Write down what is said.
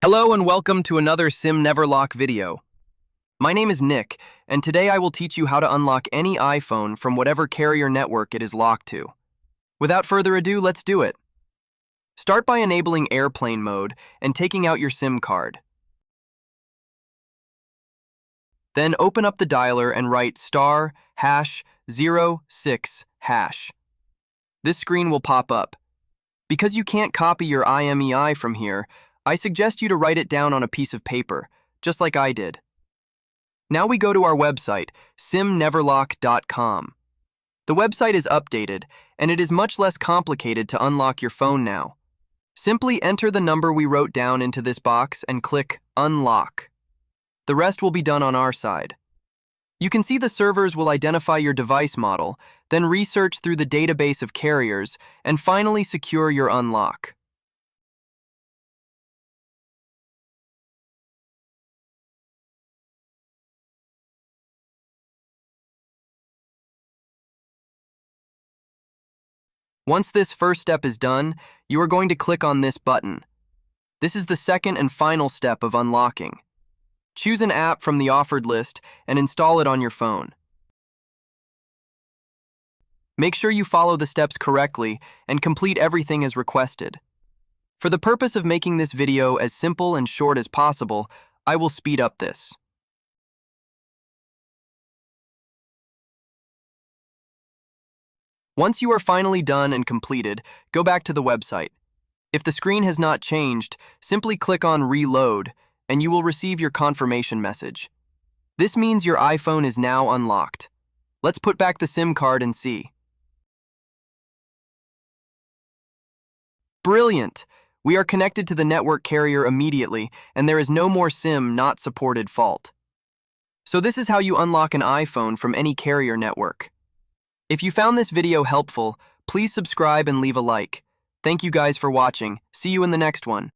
Hello and welcome to another Sim Never Lock video. My name is Nick, and today I will teach you how to unlock any iPhone from whatever carrier network it is locked to. Without further ado, let's do it. Start by enabling airplane mode and taking out your SIM card. Then open up the dialer and write *#06#. This screen will pop up. Because you can't copy your IMEI from here, I suggest you to write it down on a piece of paper, just like I did. Now we go to our website, simneverlock.com. The website is updated, and it is much less complicated to unlock your phone now. Simply enter the number we wrote down into this box and click Unlock. The rest will be done on our side. You can see the servers will identify your device model, then research through the database of carriers, and finally secure your unlock. Once this first step is done, you are going to click on this button. This is the second and final step of unlocking. Choose an app from the offered list and install it on your phone. Make sure you follow the steps correctly and complete everything as requested. For the purpose of making this video as simple and short as possible, I will speed up this. Once you are finally done and completed, go back to the website. If the screen has not changed, simply click on Reload, and you will receive your confirmation message. This means your iPhone is now unlocked. Let's put back the SIM card and see. Brilliant! We are connected to the network carrier immediately, and there is no more SIM not supported fault. So this is how you unlock an iPhone from any carrier network. If you found this video helpful, please subscribe and leave a like. Thank you guys for watching. See you in the next one.